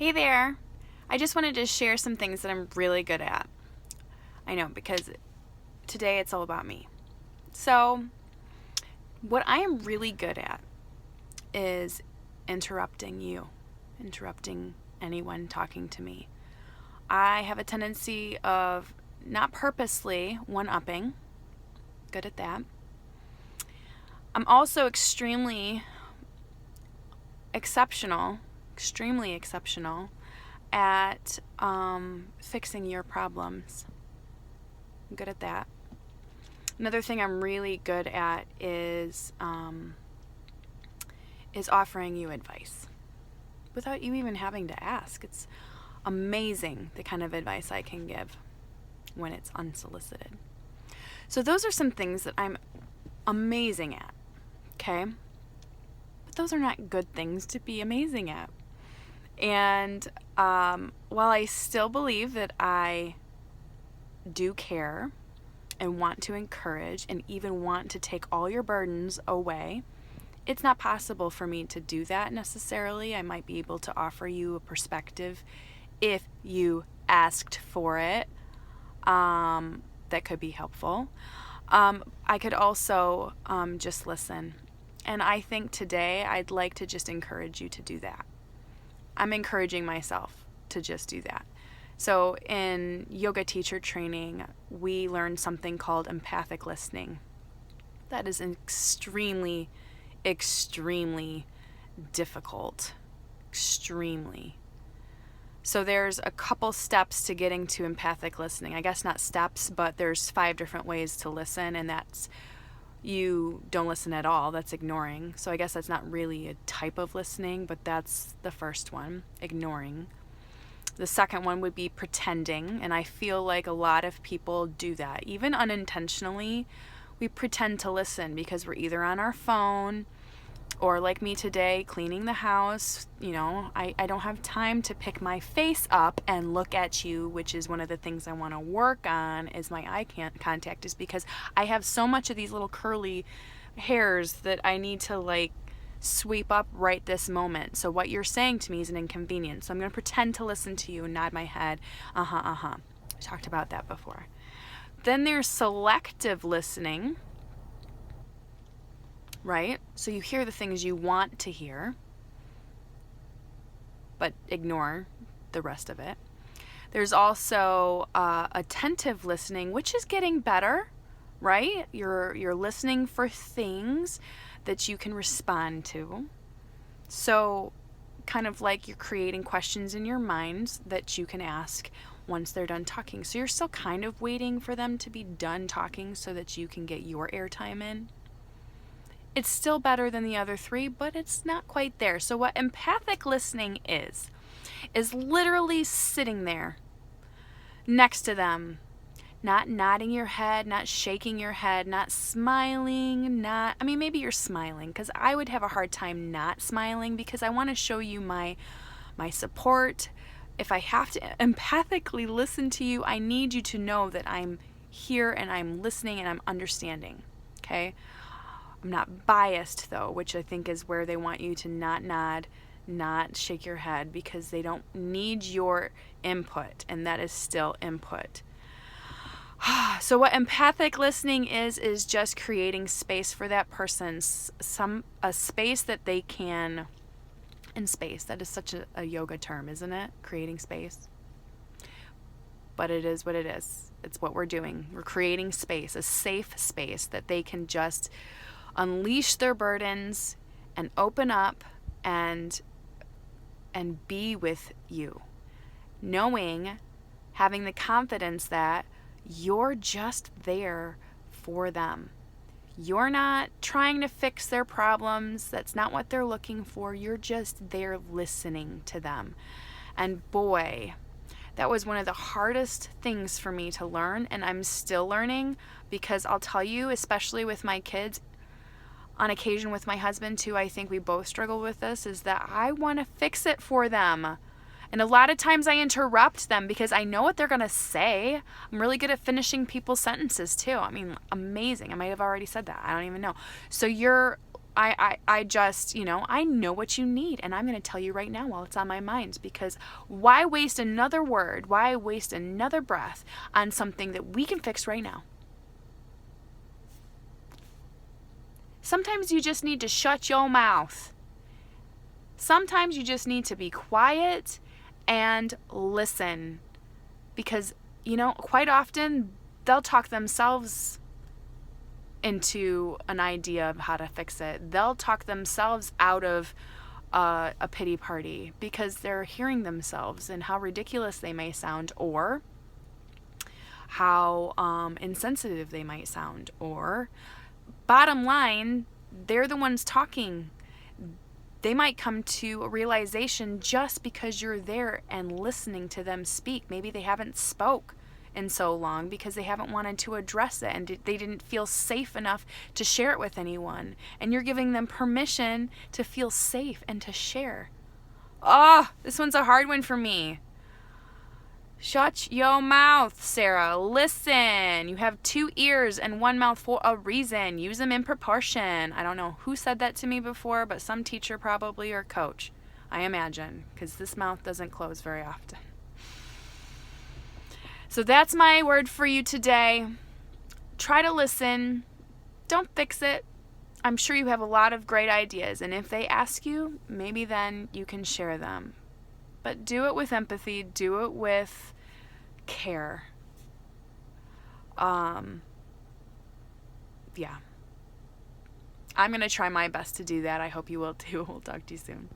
Hey there. I just wanted to share some things that I'm really good at. I know, because today it's all about me. So, what I am really good at is interrupting you, interrupting anyone talking to me. I have a tendency of not purposely one-upping. Good at that. I'm also extremely exceptional at fixing your problems. I'm good at that. Another thing I'm really good at is offering you advice without you even having to ask. It's amazing the kind of advice I can give when it's unsolicited. So those are some things that I'm amazing at, okay? But those are not good things to be amazing at. And while I still believe that I do care and want to encourage and even want to take all your burdens away, it's not possible for me to do that necessarily. I might be able to offer you a perspective if you asked for it that could be helpful. I could also just listen. And I think today I'd like to just encourage you to do that. I'm encouraging myself to just do that. So in yoga teacher training, we learned something called empathic listening. That is extremely difficult. Extremely. So there's a couple steps to getting to empathic listening. I guess not steps, but there's 5 different ways to listen, and that's you don't listen at all. That's ignoring. So I guess that's not really a type of listening, but that's the first one, ignoring. The second one would be pretending, and I feel like a lot of people do that. Even unintentionally, we pretend to listen because we're either on our phone or, like me today, cleaning the house. You know, I don't have time to pick my face up and look at you, which is one of the things I want to work on is my eye contact, is because I have so much of these little curly hairs that I need to sweep up right this moment. So what you're saying to me is an inconvenience. So I'm going to pretend to listen to you and nod my head. We talked about that before. Then there's selective listening. Right? So you hear the things you want to hear, but ignore the rest of it. There's also attentive listening, which is getting better, right? You're listening for things that you can respond to. So kind of like you're creating questions in your mind that you can ask once they're done talking. So you're still kind of waiting for them to be done talking so that you can get your airtime in. It's still better than the other 3, but it's not quite there. So what empathic listening is literally sitting there next to them, not nodding your head, not shaking your head, not smiling, maybe you're smiling, because I would have a hard time not smiling because I want to show you my support. If I have to empathically listen to you, I need you to know that I'm here and I'm listening and I'm understanding, okay? I'm not biased, though, which I think is where they want you to not nod, not shake your head, because they don't need your input, and that is still input. So what empathic listening is just creating space for that person, a space that they can, in space, that is such a yoga term, isn't it? Creating space. But it is what it is. It's what we're doing. We're creating space, a safe space that they can just unleash their burdens and open up and be with you, knowing, having the confidence that you're just there for them. You're not trying to fix their problems. That's not what they're looking for. You're just there listening to them. And boy, that was one of the hardest things for me to learn, and I'm still learning, because I'll tell you, especially with my kids, on occasion with my husband too, I think we both struggle with this, is that I want to fix it for them. And a lot of times I interrupt them because I know what they're going to say. I'm really good at finishing people's sentences too. Amazing. I might have already said that. I don't even know. So you're I just, I know what you need, and I'm going to tell you right now while it's on my mind, because why waste another word? Why waste another breath on something that we can fix right now? Sometimes you just need to shut your mouth. Sometimes you just need to be quiet and listen, because, quite often they'll talk themselves into an idea of how to fix it. They'll talk themselves out of a pity party because they're hearing themselves and how ridiculous they may sound, or how insensitive they might sound, or bottom line, they're the ones talking. They might come to a realization just because you're there and listening to them speak. Maybe they haven't spoke in so long because they haven't wanted to address it, and they didn't feel safe enough to share it with anyone. And you're giving them permission to feel safe and to share. This one's a hard one for me. Shut your mouth, Sarah. Listen. You have 2 ears and 1 mouth for a reason. Use them in proportion. I don't know who said that to me before, but some teacher probably, or coach, I imagine, because this mouth doesn't close very often. So that's my word for you today. Try to listen. Don't fix it. I'm sure you have a lot of great ideas, and if they ask you, maybe then you can share them. But do it with empathy. Do it with care. Yeah. I'm going to try my best to do that. I hope you will too. We'll talk to you soon.